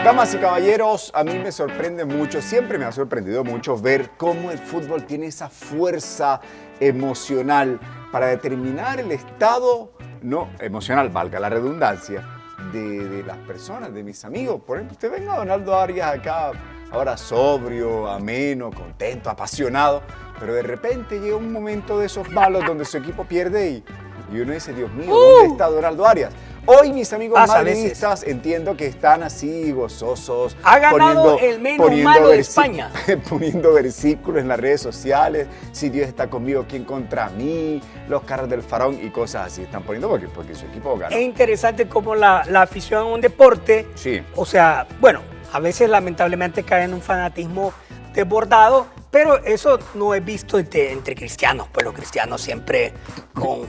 Damas y caballeros, a mí me sorprende mucho, siempre me ha sorprendido mucho ver cómo el fútbol tiene esa fuerza emocional para determinar el estado, no emocional, valga la redundancia, de las personas, de mis amigos. Por ejemplo, usted venga a Donaldo Arias acá, ahora sobrio, ameno, contento, apasionado, pero de repente llega un momento de esos malos donde su equipo pierde y uno dice, Dios mío, ¿dónde está Donaldo Arias? Hoy mis amigos madridistas entiendo que están así gozosos. Ha ganado el menos malo de España. Poniendo versículos en las redes sociales. Si Dios está conmigo, ¿quién contra mí? Los carros del faraón y cosas así. Están poniendo porque su equipo ganó. Es interesante cómo la afición a un deporte, sí. O sea, bueno, a veces lamentablemente cae en un fanatismo desbordado, pero eso no es visto entre cristianos, pues los cristianos siempre con...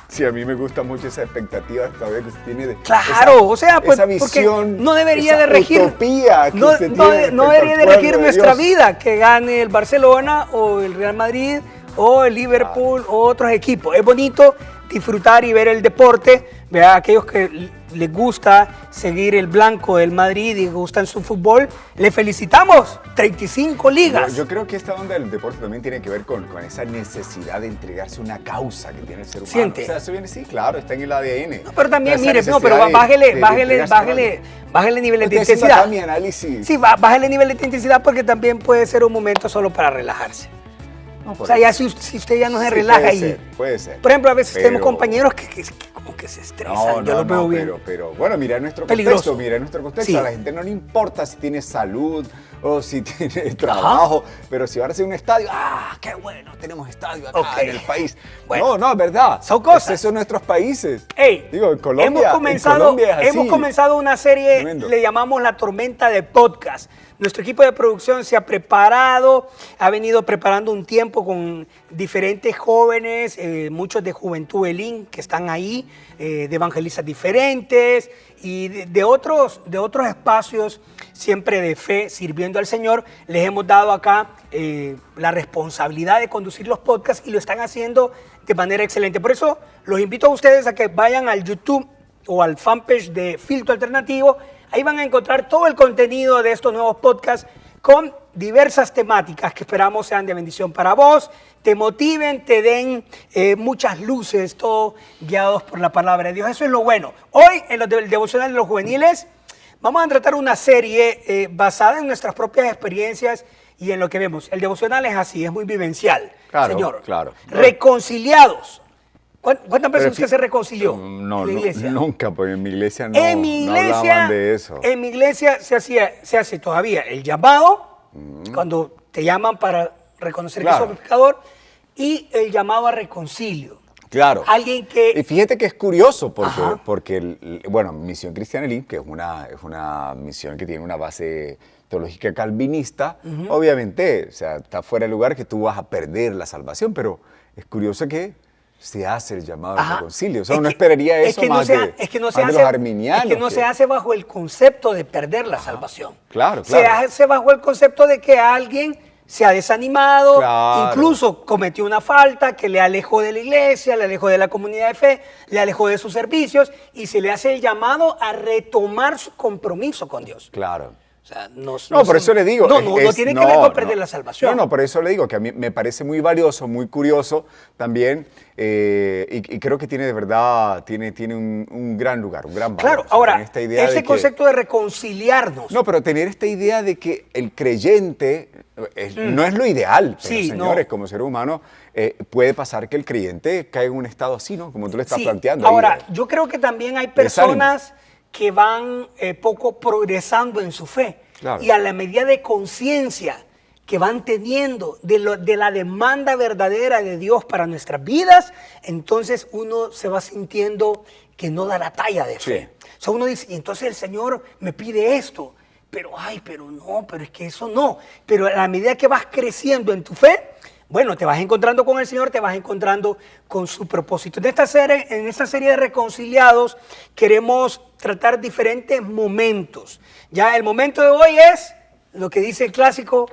Sí, a mí me gusta mucho esa expectativa todavía que usted tiene de... Claro, o sea, pues esa visión, no debería de regir... utopía que usted tiene no debería de regir nuestra vida, que gane el Barcelona o el Real Madrid o el Liverpool o otros equipos. Es bonito disfrutar y ver el deporte, ¿verdad? Aquellos que les gusta seguir el blanco del Madrid y gustan su fútbol, le felicitamos, 35 ligas. Yo creo que esta onda del deporte también tiene que ver con esa necesidad de entregarse a una causa que tiene el ser humano. ¿Siente? O sea, eso viene, sí, claro, está en el ADN. No, pero también, mire, bájele nivel de intensidad. Mi análisis. Sí, bájele nivel de intensidad porque también puede ser un momento solo para relajarse. No, o sea, ya si usted ya no se relaja puede ser. Por ejemplo, a veces tenemos compañeros que como que se estresan. Yo lo veo bien. Pero bueno, mira nuestro peligroso. contexto. Sí. A la gente no le importa si tiene salud o si tiene trabajo, pero si va a ser un estadio, qué bueno, tenemos estadio acá en el país. Bueno, no, es verdad. Son cosas. Esos son nuestros países. Digo, en Colombia, hemos comenzado una serie, tremendo. Le llamamos La Tormenta de Podcast. Nuestro equipo de producción se ha preparado, ha venido preparando un tiempo con diferentes jóvenes, muchos de Juventud Elín que están ahí, de evangelistas diferentes y de otros espacios, siempre de fe, sirviendo al Señor. Les hemos dado acá la responsabilidad de conducir los podcasts y lo están haciendo de manera excelente. Por eso los invito a ustedes a que vayan al YouTube o al fanpage de Filtro Alternativo. Ahí van a encontrar todo el contenido de estos nuevos podcasts con diversas temáticas que esperamos sean de bendición para vos, te motiven, te den muchas luces, todo guiados por la palabra de Dios. Eso es lo bueno. Hoy, en el devocional de los juveniles, vamos a tratar una serie basada en nuestras propias experiencias y en lo que vemos. El devocional es así, es muy vivencial, claro, señor. Claro. Reconciliados. ¿Cuántas veces usted se reconcilió en la iglesia? Nunca, porque en mi iglesia no hablaban de eso. En mi iglesia se hace todavía el llamado, cuando te llaman para reconocer que sos pecador, y el llamado a reconcilio. Claro. Alguien que... Y fíjate que es curioso, porque Misión Cristiana Elín, que es una misión que tiene una base teológica calvinista, obviamente, o sea, está fuera de lugar que tú vas a perder la salvación, pero es curioso que se hace el llamado al reconcilio. O sea, uno esperaría eso más de los arminianos. Es que no se hace bajo el concepto de perder la salvación. Claro. Se hace bajo el concepto de que alguien se ha desanimado, incluso cometió una falta que le alejó de la iglesia, le alejó de la comunidad de fe, le alejó de sus servicios y se le hace el llamado a retomar su compromiso con Dios. Claro. O sea, no, por eso le digo. No tiene que ver con perder la salvación. No, por eso le digo que a mí me parece muy valioso, muy curioso también, y creo que tiene de verdad, tiene un gran lugar, un gran valor. Claro, ahora, ese concepto de reconciliarnos. No, pero tener esta idea de que el creyente no es lo ideal, pero señores, como ser humano, puede pasar que el creyente caiga en un estado así, ¿no? Como tú le estás planteando. Ahora, yo creo que también hay personas que van poco progresando en su fe. Claro. Y a la medida de conciencia que van teniendo de la demanda verdadera de Dios para nuestras vidas, entonces uno se va sintiendo que no da la talla de fe. O sea, uno dice, y entonces el Señor me pide esto, pero es que eso no. Pero a la medida que vas creciendo en tu fe, bueno, te vas encontrando con el Señor, te vas encontrando con su propósito. En esta serie de Reconciliados queremos tratar diferentes momentos. Ya el momento de hoy es lo que dice el clásico,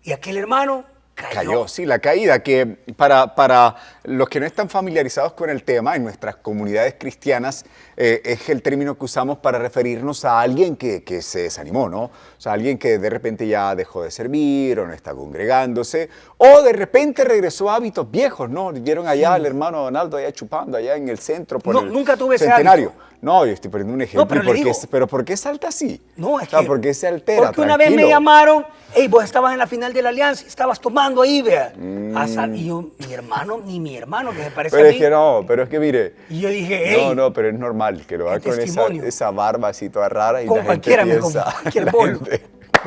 y aquel hermano Cayó, sí, la caída, que para los que no están familiarizados con el tema, en nuestras comunidades cristianas es el término que usamos para referirnos a alguien que se desanimó, ¿no? O sea, alguien que de repente ya dejó de servir o no está congregándose, o de repente regresó a hábitos viejos, ¿no? Vieron allá al hermano Donaldo allá chupando, allá en el centro por el nunca tuve centenario. ese hábito. No, yo estoy poniendo un ejemplo. No, pero pero ¿por qué salta así? No, es ¿por qué se altera? Porque una vez me llamaron, hey, vos estabas en la final de la Alianza y estabas tomando ahí, vea. Y yo, mi hermano, que se parece Pero a mí. pero es que mire. Y yo dije, hey. No, pero es normal que lo haga con esa barba así toda rara y con la gente cualquiera, piensa, con cualquier bolo.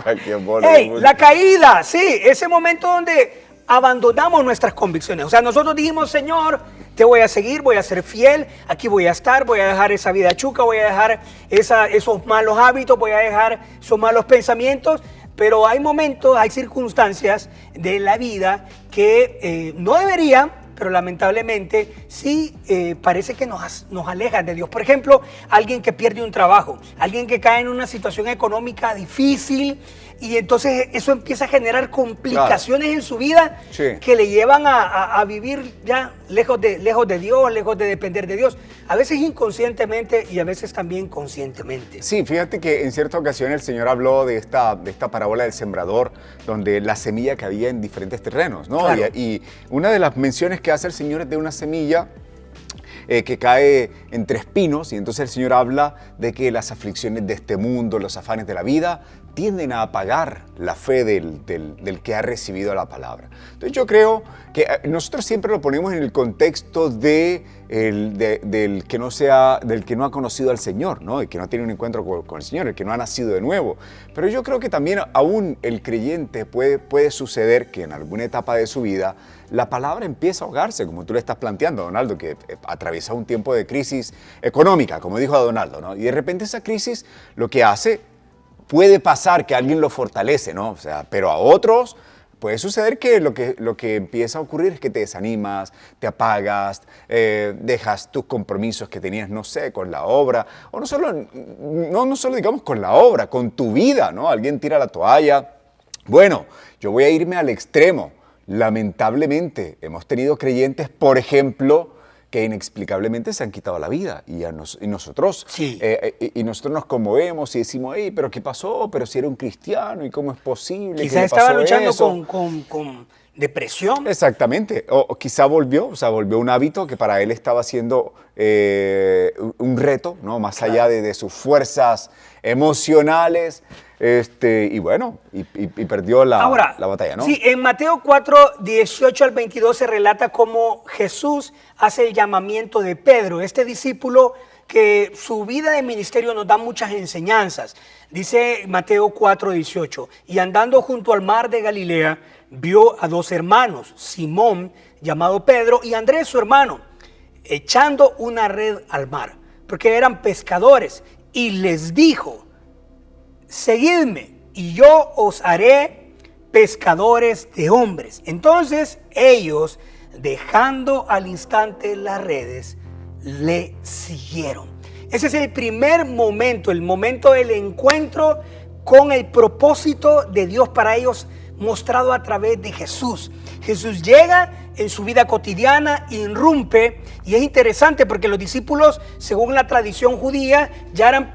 Cualquier bolo. Hey, la caída, sí, ese momento donde abandonamos nuestras convicciones. O sea, nosotros dijimos, Señor, te voy a seguir, voy a ser fiel, aquí voy a estar, voy a dejar esa vida chuca, voy a dejar esos malos hábitos, voy a dejar esos malos pensamientos, pero hay momentos, hay circunstancias de la vida que no deberían, pero lamentablemente sí parece que nos alejan de Dios. Por ejemplo, alguien que pierde un trabajo, alguien que cae en una situación económica difícil, y entonces eso empieza a generar complicaciones en su vida que le llevan a vivir ya lejos de Dios, lejos de depender de Dios. A veces inconscientemente y a veces también conscientemente. Sí, fíjate que en cierta ocasión el Señor habló de esta parábola del sembrador, donde la semilla caía en diferentes terrenos, ¿no? Claro. Y una de las menciones que hace el Señor es de una semilla que cae entre espinos, y entonces el Señor habla de que las aflicciones de este mundo, los afanes de la vida, tienden a apagar la fe del que ha recibido la palabra. Entonces yo creo que nosotros siempre lo ponemos en el contexto del que no ha conocido al Señor, ¿no? El que no tiene un encuentro con el Señor, el que no ha nacido de nuevo. Pero yo creo que también aún el creyente puede suceder que en alguna etapa de su vida la palabra empieza a ahogarse, como tú le estás planteando, Donaldo, que atraviesa un tiempo de crisis económica, como dijo a Donaldo, ¿no? Y de repente esa crisis lo que hace, puede pasar que alguien lo fortalece, ¿no? O sea, pero a otros puede suceder que lo que empieza a ocurrir es que te desanimas, te apagas, dejas tus compromisos que tenías, no sé, con la obra, o no solo digamos con la obra, con tu vida, ¿no? Alguien tira la toalla. Bueno, yo voy a irme al extremo. Lamentablemente, hemos tenido creyentes, por ejemplo, que inexplicablemente se han quitado la vida y nosotros nos conmovemos y decimos, hey, pero ¿qué pasó? Pero si era un cristiano y ¿cómo es posible? Quizás estaba luchando con depresión. Exactamente, o quizá volvió un hábito que para él estaba siendo un reto, ¿no? Más allá de sus fuerzas emocionales. Y bueno, y perdió la batalla, ¿no? Sí, en Mateo 4, 18 al 22 se relata cómo Jesús hace el llamamiento de Pedro, este discípulo que su vida de ministerio nos da muchas enseñanzas. Dice Mateo 4, 18, y andando junto al mar de Galilea, vio a dos hermanos, Simón, llamado Pedro, y Andrés, su hermano, echando una red al mar, porque eran pescadores, y les dijo, seguidme y yo os haré pescadores de hombres. Entonces ellos, dejando al instante las redes, le siguieron. Ese es el primer momento, el momento del encuentro con el propósito de Dios para ellos, mostrado a través de Jesús. Jesús llega en su vida cotidiana, irrumpe, y es interesante porque los discípulos, según la tradición judía, ya eran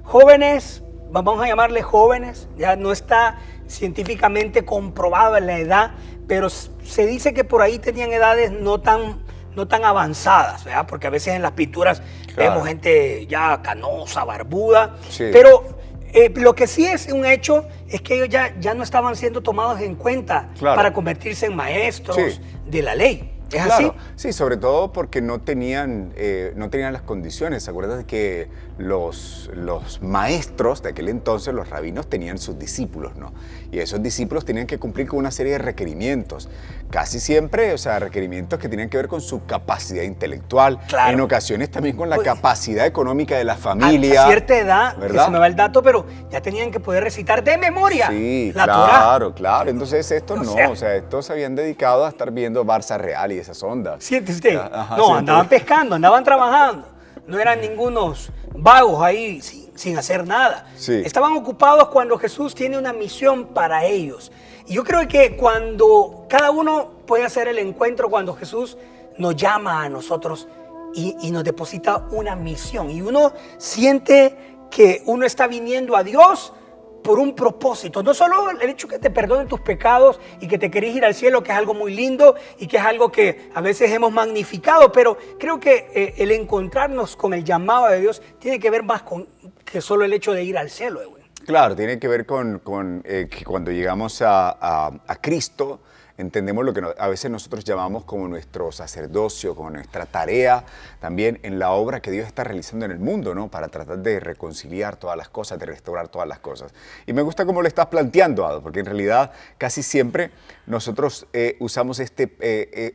jóvenes, vamos a llamarle jóvenes, ya no está científicamente comprobado en la edad, pero se dice que por ahí tenían edades no tan avanzadas, ¿verdad? Porque a veces en las pinturas vemos gente ya canosa, barbuda, pero lo que sí es un hecho es que ellos ya no estaban siendo tomados en cuenta para convertirse en maestros de la ley. ¿Es así? Sí, sobre todo porque no tenían las condiciones. Acuérdate que los maestros de aquel entonces, los rabinos, tenían sus discípulos, ¿no? Y esos discípulos tenían que cumplir con una serie de requerimientos. Casi siempre, o sea, requerimientos que tenían que ver con su capacidad intelectual, en ocasiones también con la capacidad económica de la familia. A cierta edad, ¿verdad? Que se me va el dato, pero ya tenían que poder recitar de memoria la Torá. Claro. Entonces estos estos se habían dedicado a estar viendo Barça Real y esas ondas. ¿Siente usted? Andaban pescando, andaban trabajando. No eran ningunos vagos ahí, sin hacer nada. Sí. Estaban ocupados cuando Jesús tiene una misión para ellos. Y yo creo que cuando cada uno puede hacer el encuentro, cuando Jesús nos llama a nosotros y nos deposita una misión. Y uno siente que uno está viniendo a Dios por un propósito. No solo el hecho que te perdonen tus pecados y que te querés ir al cielo, que es algo muy lindo y que es algo que a veces hemos magnificado, pero creo que el encontrarnos con el llamado de Dios tiene que ver más con que solo el hecho de ir al cielo. Claro, tiene que ver con que cuando llegamos a Cristo, entendemos lo que a veces nosotros llamamos como nuestro sacerdocio, como nuestra tarea también en la obra que Dios está realizando en el mundo, ¿no? Para tratar de reconciliar todas las cosas, de restaurar todas las cosas. Y me gusta cómo lo estás planteando, Ado, porque en realidad casi siempre nosotros usamos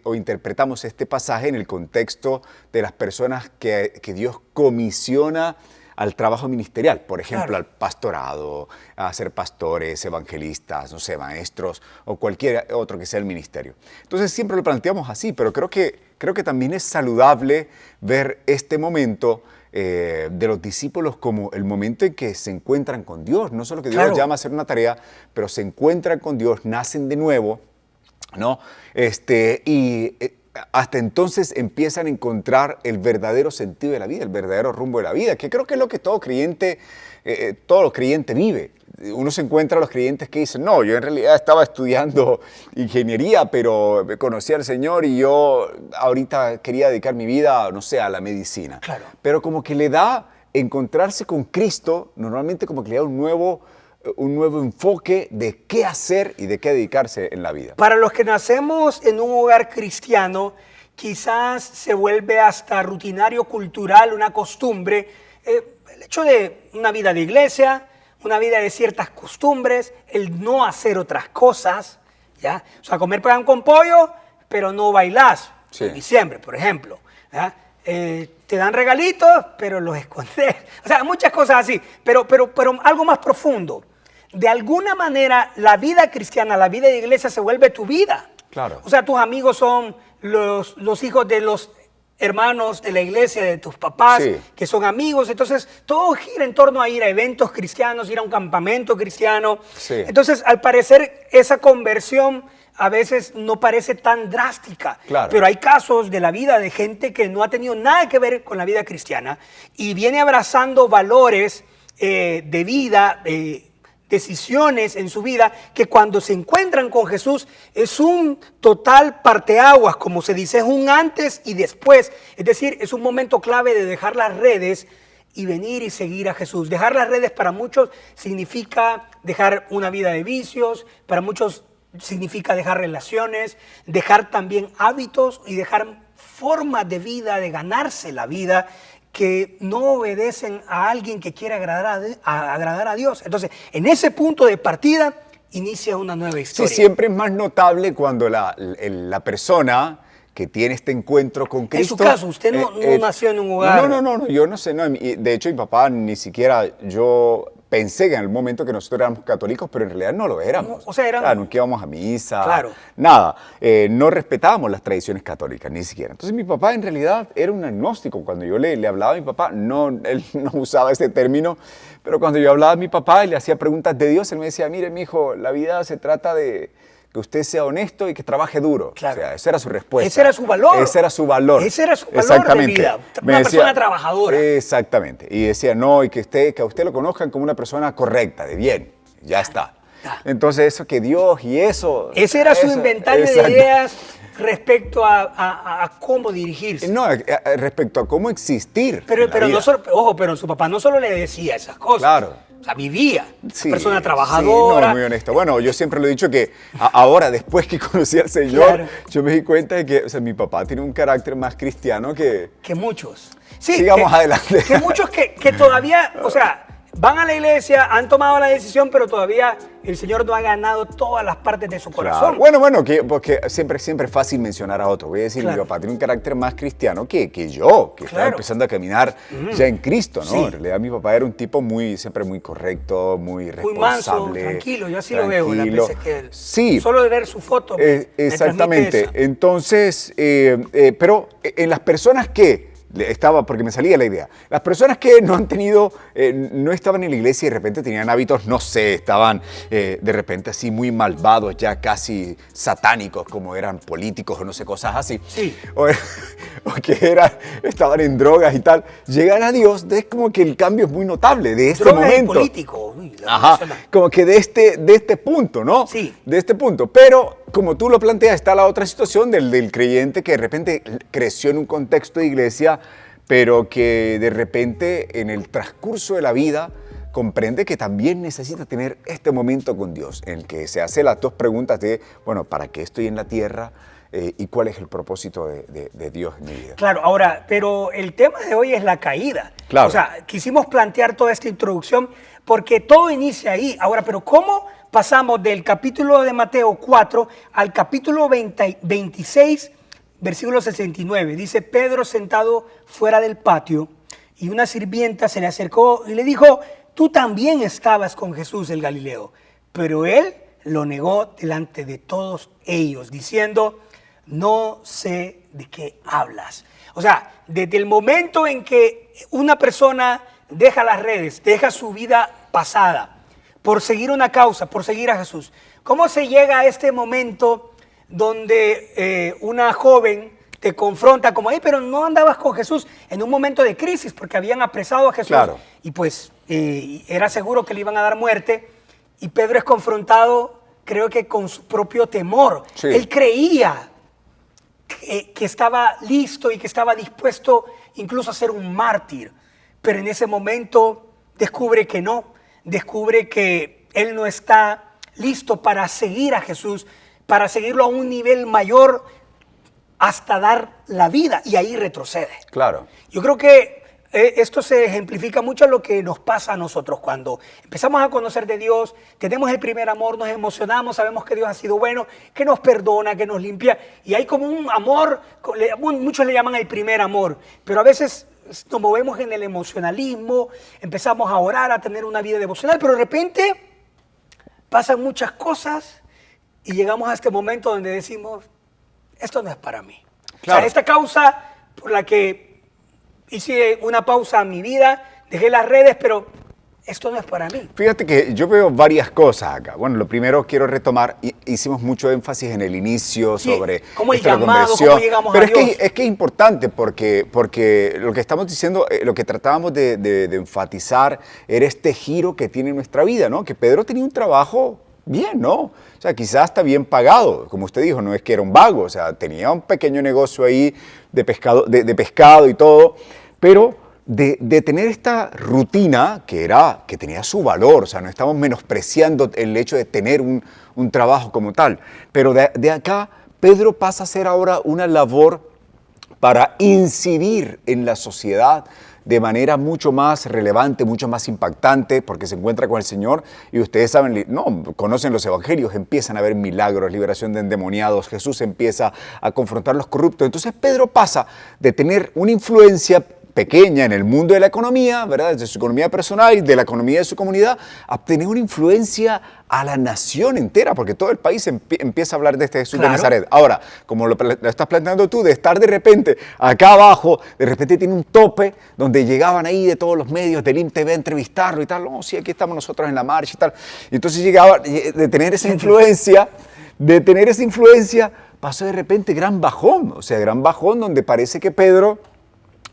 o interpretamos este pasaje en el contexto de las personas que Dios comisiona al trabajo ministerial, por ejemplo, claro, al pastorado, a ser pastores, evangelistas, no sé, maestros o cualquier otro que sea el ministerio. Entonces siempre lo planteamos así, pero creo que también es saludable ver este momento de los discípulos como el momento en que se encuentran con Dios. No solo que Dios, claro, los llama a hacer una tarea, pero se encuentran con Dios, nacen de nuevo, ¿no? Hasta entonces empiezan a encontrar el verdadero sentido de la vida, el verdadero rumbo de la vida, que creo que es lo que todo creyente vive. Uno se encuentra a los creyentes que dicen, no, yo en realidad estaba estudiando ingeniería, pero conocí al Señor y yo ahorita quería dedicar mi vida, no sé, a la medicina. Claro. Pero como que le da encontrarse con Cristo, normalmente como que le da un nuevo enfoque de qué hacer y de qué dedicarse en la vida. Para los que nacemos en un hogar cristiano, quizás se vuelve hasta rutinario, cultural, una costumbre, el hecho de una vida de iglesia, una vida de ciertas costumbres, el no hacer otras cosas, ¿ya? O sea, comer pan con pollo, pero no bailás, sí, en diciembre, por ejemplo, ¿ya? Te dan regalitos, pero los escondes. O sea, muchas cosas así, pero algo más profundo. De alguna manera, la vida cristiana, la vida de iglesia se vuelve tu vida. Claro. O sea, tus amigos son los hijos de los hermanos de la iglesia, de tus papás, sí, que son amigos. Entonces, todo gira en torno a ir a eventos cristianos, ir a un campamento cristiano. Sí. Entonces, al parecer, esa conversión a veces no parece tan drástica, claro, pero hay casos de la vida de gente que no ha tenido nada que ver con la vida cristiana y viene abrazando valores de vida, decisiones en su vida, que cuando se encuentran con Jesús es un total parteaguas, como se dice, es un antes y después. Es decir, es un momento clave de dejar las redes y venir y seguir a Jesús. Dejar las redes para muchos significa dejar una vida de vicios, para muchos significa dejar relaciones, dejar también hábitos y dejar formas de vida, de ganarse la vida, que no obedecen a alguien que quiere agradar a Dios. Entonces, en ese punto de partida, inicia una nueva historia. Sí, siempre es más notable cuando la persona que tiene este encuentro con Cristo... En su caso, usted no nació en un hogar... No, yo no sé. No, de hecho, mi papá ni siquiera... Yo pensé que en el momento que nosotros éramos católicos, pero en realidad no lo éramos. No, o sea, claro, nunca íbamos a misa, claro, nada. No respetábamos las tradiciones católicas, ni siquiera. Entonces mi papá en realidad era un agnóstico. Cuando yo le hablaba a mi papá, él no usaba ese término, pero cuando yo hablaba a mi papá y le hacía preguntas de Dios, él me decía, mire, mijo, la vida se trata de que usted sea honesto y que trabaje duro. Claro. O sea, esa era su respuesta. Ese era su valor. Ese era su valor. Ese era su valor. Exactamente. De vida. Una persona trabajadora. Exactamente. Y decía, no, y que a usted lo conozcan como una persona correcta, de bien. Ya está. Entonces, eso que Dios y eso... Ese era su inventario de ideas respecto a cómo dirigirse. No, respecto a cómo existir. Pero no solo, ojo, pero su papá no solo le decía esas cosas. Claro. O sea, vivía. Sí, persona trabajadora. Sí, no, muy honesto. Bueno, yo siempre lo he dicho que ahora, después que conocí al Señor, claro, yo me di cuenta de que, o sea, mi papá tiene un carácter más cristiano que muchos. Sí, sigamos adelante. Que muchos que todavía, o sea, van a la iglesia, han tomado la decisión, pero todavía el Señor no ha ganado todas las partes de su corazón. Claro. Bueno, porque siempre es fácil mencionar a otro. Voy a decir, claro, mi papá tiene un carácter más cristiano que yo, que estaba empezando a caminar ya en Cristo, ¿no? Sí. En realidad mi papá era un tipo siempre muy correcto, muy responsable. Muy manso, tranquilo, yo así lo veo las veces que él. Sí. Solo de ver su foto. Exactamente. Entonces, pero en las personas que porque me salía la idea. Las personas que no han tenido, no estaban en la iglesia y de repente tenían hábitos, no sé, estaban de repente así muy malvados, ya casi satánicos, como eran políticos o no sé, cosas así. Sí. O que estaban en drogas y tal. Llegan a Dios, es como que el cambio es muy notable de este Drogas y momento. político. Uy, Ajá, como que de este punto, ¿no? Sí. De este punto. Pero, como tú lo planteas, está la otra situación del creyente que de repente creció en un contexto de iglesia, pero que de repente en el transcurso de la vida comprende que también necesita tener este momento con Dios, en el que se hace las dos preguntas de, bueno, ¿para qué estoy en la tierra? ¿Y cuál es el propósito de Dios en mi vida? Claro, ahora, pero el tema de hoy es la caída. Claro. O sea, quisimos plantear toda esta introducción porque todo inicia ahí. Ahora, pero ¿cómo pasamos del capítulo de Mateo 4 al capítulo 26, versículo 69? Dice, Pedro sentado fuera del patio y una sirvienta se le acercó y le dijo, tú también estabas con Jesús el Galileo. Pero él lo negó delante de todos ellos, diciendo, no sé de qué hablas. O sea, desde el momento en que una persona deja las redes, deja su vida pasada por seguir una causa, por seguir a Jesús, ¿cómo se llega a este momento donde una joven te confronta como, pero no andabas con Jesús en un momento de crisis porque habían apresado a Jesús? Claro. Y pues era seguro que le iban a dar muerte y Pedro es confrontado, creo que con su propio temor. Sí. Él creía que estaba listo y que estaba dispuesto incluso a ser un mártir, pero en ese momento descubre que no, descubre que él no está listo para seguir a Jesús, para seguirlo a un nivel mayor hasta dar la vida, y ahí retrocede. Claro. Yo creo que esto se ejemplifica mucho lo que nos pasa a nosotros cuando empezamos a conocer de Dios, tenemos el primer amor, nos emocionamos, sabemos que Dios ha sido bueno, que nos perdona, que nos limpia, y hay como un amor, muchos le llaman el primer amor, pero a veces nos movemos en el emocionalismo, empezamos a orar, a tener una vida devocional, pero de repente pasan muchas cosas y llegamos a este momento donde decimos, esto no es para mí. Claro. O sea, esta causa por la que hice una pausa en mi vida, dejé las redes, pero esto no es para mí. Fíjate que yo veo varias cosas acá. Bueno, lo primero quiero retomar, hicimos mucho énfasis en el inicio sobre cómo el esto de la llamado, conversión. cómo llegamos Pero a Dios. es que es importante porque lo que estamos diciendo, lo que tratábamos de enfatizar era este giro que tiene nuestra vida, ¿no? Que Pedro tenía un trabajo bien, ¿no? O sea, quizás está bien pagado, como usted dijo, no es que era un vago, o sea, tenía un pequeño negocio ahí de pescado y todo, pero de tener esta rutina que tenía su valor, o sea, no estamos menospreciando el hecho de tener un trabajo como tal, pero de acá Pedro pasa a hacer ahora una labor para incidir en la sociedad de manera mucho más relevante, mucho más impactante, porque se encuentra con el Señor y ustedes saben, no, conocen los evangelios, empiezan a haber milagros, liberación de endemoniados, Jesús empieza a confrontar a los corruptos. Entonces Pedro pasa de tener una influencia pequeña en el mundo de la economía, ¿verdad? De su economía personal y de la economía de su comunidad, a tener una influencia a la nación entera, porque todo el país empieza a hablar de este Jesús de Nazaret. Ahora, como lo estás planteando tú, de estar de repente acá abajo, de repente tiene un tope donde llegaban ahí de todos los medios del IMTV a entrevistarlo y tal, no, sí, aquí estamos nosotros en la marcha y tal. Y entonces llegaba de tener esa influencia, pasó de repente gran bajón, o sea, gran bajón donde parece que Pedro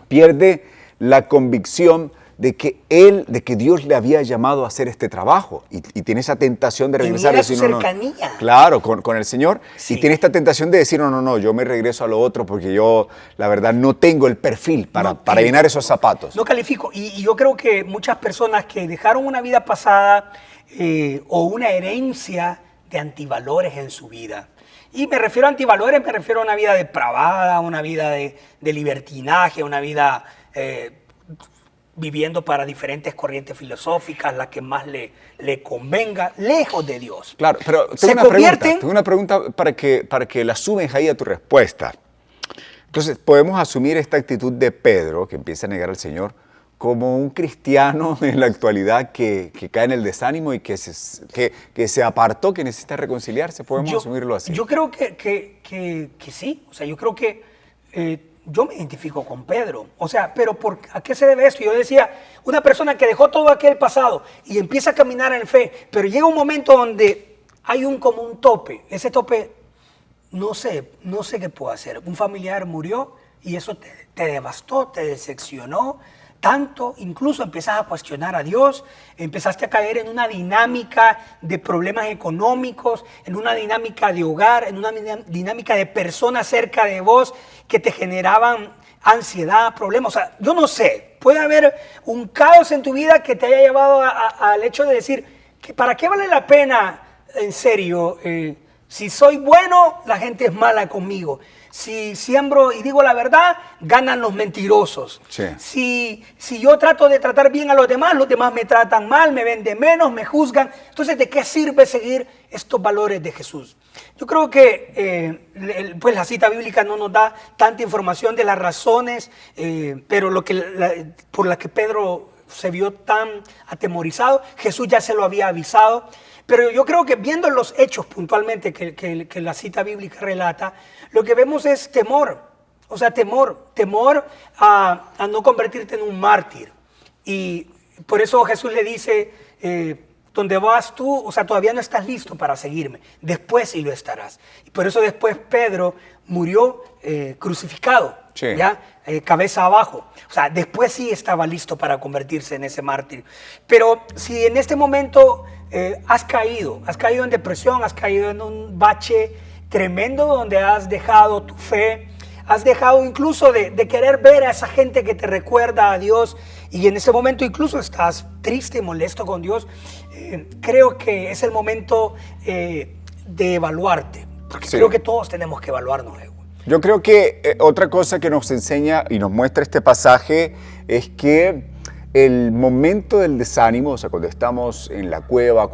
pierde la convicción de que Dios le había llamado a hacer este trabajo y tiene esa tentación de regresar y decir, cercanía. Claro, con el Señor, sí. Y tiene esta tentación de decir, no, yo me regreso a lo otro porque yo, la verdad, no tengo el perfil para llenar esos zapatos. No califico, y yo creo que muchas personas que dejaron una vida pasada o una herencia de antivalores en su vida. Y me refiero a antivalores, me refiero a una vida depravada, una vida de libertinaje, una vida viviendo para diferentes corrientes filosóficas, la que más le convenga, lejos de Dios. Claro, pero tengo una pregunta para que la sumes ahí a tu respuesta. Entonces, podemos asumir esta actitud de Pedro, que empieza a negar al Señor, como un cristiano en la actualidad que cae en el desánimo y que se apartó, que necesita reconciliarse. ¿Podemos asumirlo así? Yo creo que sí. O sea, yo creo que yo me identifico con Pedro. O sea, pero ¿a qué se debe esto? Yo decía, una persona que dejó todo aquel pasado y empieza a caminar en fe, pero llega un momento donde hay como un tope. Ese tope, no sé qué puedo hacer. Un familiar murió y eso te devastó, te decepcionó tanto, incluso empezás a cuestionar a Dios, empezaste a caer en una dinámica de problemas económicos, en una dinámica de hogar, en una dinámica de personas cerca de vos que te generaban ansiedad, problemas. O sea, yo no sé, puede haber un caos en tu vida que te haya llevado al hecho de decir, que ¿para qué vale la pena, en serio? Si soy bueno, la gente es mala conmigo. Si siembro y digo la verdad, ganan los mentirosos. Sí. Si yo trato de tratar bien a los demás me tratan mal, me ven de menos, me juzgan. Entonces, ¿de qué sirve seguir estos valores de Jesús? Yo creo que pues la cita bíblica no nos da tanta información de las razones, pero por la que Pedro se vio tan atemorizado, Jesús ya se lo había avisado. Pero yo creo que viendo los hechos puntualmente que la cita bíblica relata, lo que vemos es temor. O sea, temor a no convertirte en un mártir. Y por eso Jesús le dice, donde vas tú, o sea, todavía no estás listo para seguirme. Después sí lo estarás. Y por eso después Pedro murió crucificado, sí. ¿Ya? Cabeza abajo. O sea, después sí estaba listo para convertirse en ese mártir. Pero si en este momento has caído en depresión, has caído en un bache tremendo donde has dejado tu fe, has dejado incluso de querer ver a esa gente que te recuerda a Dios y en ese momento incluso estás triste y molesto con Dios, creo que es el momento de evaluarte, porque sí. Creo que todos tenemos que evaluarnos. Yo creo que otra cosa que nos enseña y nos muestra este pasaje es que el momento del desánimo, o sea, cuando estamos en la cueva,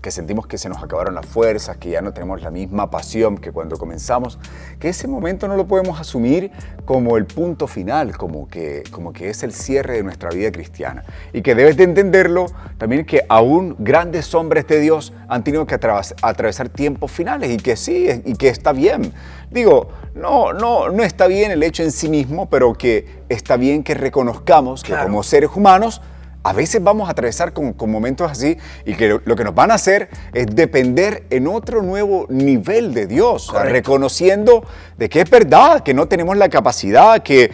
que sentimos que se nos acabaron las fuerzas, que ya no tenemos la misma pasión que cuando comenzamos, que ese momento no lo podemos asumir como el punto final, como que es el cierre de nuestra vida cristiana. Y que debes de entenderlo también que aún grandes hombres de Dios han tenido que atravesar tiempos finales y que sí, y que está bien. Digo, no está bien el hecho en sí mismo, pero que está bien que reconozcamos que como seres humanos a veces vamos a atravesar con momentos así y que lo que nos van a hacer es depender en otro nuevo nivel de Dios, o sea, reconociendo de que es verdad, que no tenemos la capacidad, que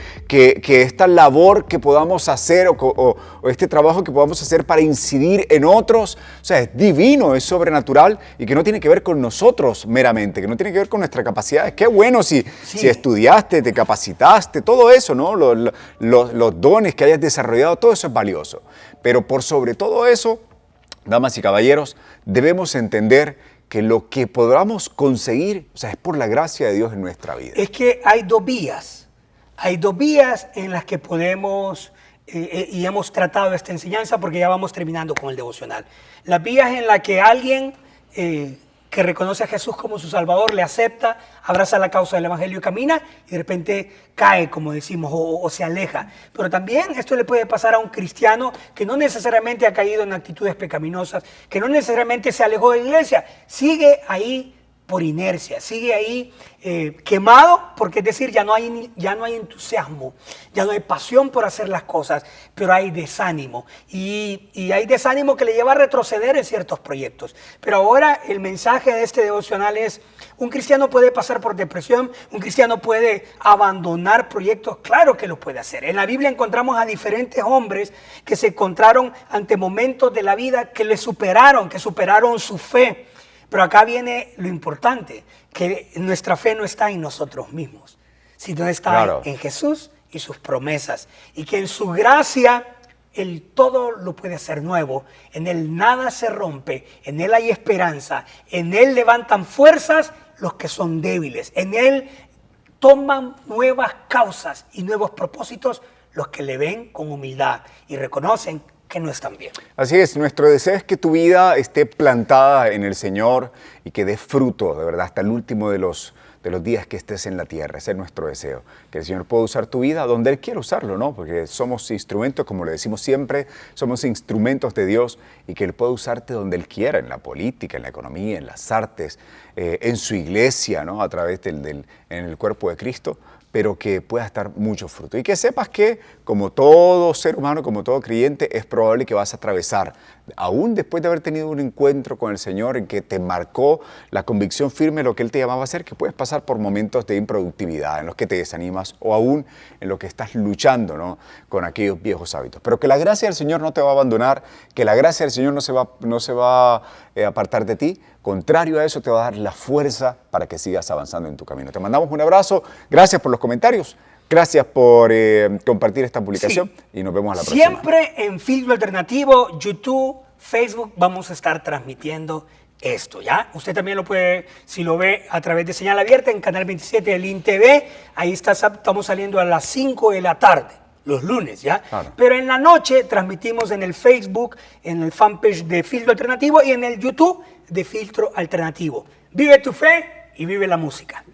esta labor que podamos hacer o este trabajo que podamos hacer para incidir en otros, o sea, es divino, es sobrenatural y que no tiene que ver con nosotros meramente, que no tiene que ver con nuestra capacidad. Qué bueno si estudiaste, te capacitaste, todo eso, ¿no? Los dones que hayas desarrollado, todo eso es valioso. Pero por sobre todo eso, damas y caballeros, debemos entender que lo que podamos conseguir, o sea, es por la gracia de Dios en nuestra vida. Es que hay dos vías en las que podemos, y hemos tratado esta enseñanza porque ya vamos terminando con el devocional. Las vías en las que alguien que reconoce a Jesús como su Salvador, le acepta, abraza la causa del Evangelio y camina, y de repente cae, como decimos, o se aleja. Pero también esto le puede pasar a un cristiano que no necesariamente ha caído en actitudes pecaminosas, que no necesariamente se alejó de la iglesia, sigue ahí por inercia, sigue ahí quemado, porque es decir, ya no hay entusiasmo, ya no hay pasión por hacer las cosas, pero hay desánimo. Y hay desánimo que le lleva a retroceder en ciertos proyectos. Pero ahora el mensaje de este devocional es, un cristiano puede pasar por depresión, un cristiano puede abandonar proyectos, claro que lo puede hacer. En la Biblia encontramos a diferentes hombres que se encontraron ante momentos de la vida que superaron su fe. Pero acá viene lo importante, que nuestra fe no está en nosotros mismos, sino está en Jesús y sus promesas. Y que en su gracia, Él todo lo puede hacer nuevo. En Él nada se rompe, en Él hay esperanza, en Él levantan fuerzas los que son débiles. En Él toman nuevas causas y nuevos propósitos los que le ven con humildad y reconocen que no están bien. Así es, nuestro deseo es que tu vida esté plantada en el Señor y que dé fruto, de verdad, hasta el último de los días que estés en la tierra. Ese es nuestro deseo, que el Señor pueda usar tu vida donde Él quiera usarlo, ¿no? Porque somos instrumentos, como le decimos siempre, somos instrumentos de Dios y que Él pueda usarte donde Él quiera, en la política, en la economía, en las artes, en su iglesia, ¿no? A través en el cuerpo de Cristo, pero que puedas dar mucho fruto. Y que sepas que, como todo ser humano, como todo creyente, es probable que vas a atravesar, aún después de haber tenido un encuentro con el Señor en que te marcó la convicción firme de lo que Él te llamaba a hacer, que puedes pasar por momentos de improductividad, en los que te desanimas o aún en los que estás luchando, ¿no?, con aquellos viejos hábitos. Pero que la gracia del Señor no te va a abandonar, que la gracia del Señor no se va a apartar de ti. Contrario a eso, te va a dar la fuerza para que sigas avanzando en tu camino. Te mandamos un abrazo. Gracias por los comentarios. Gracias por compartir esta publicación y nos vemos a la próxima. Siempre en Filtro Alternativo, YouTube, Facebook, vamos a estar transmitiendo esto, ¿ya? Usted también lo puede, si lo ve a través de señal abierta en Canal 27 de LIN TV, ahí estamos saliendo a las 5 de la tarde. Los lunes, ¿ya? Claro. Pero en la noche transmitimos en el Facebook, en el fanpage de Filtro Alternativo y en el YouTube de Filtro Alternativo. Vive tu fe y vive la música.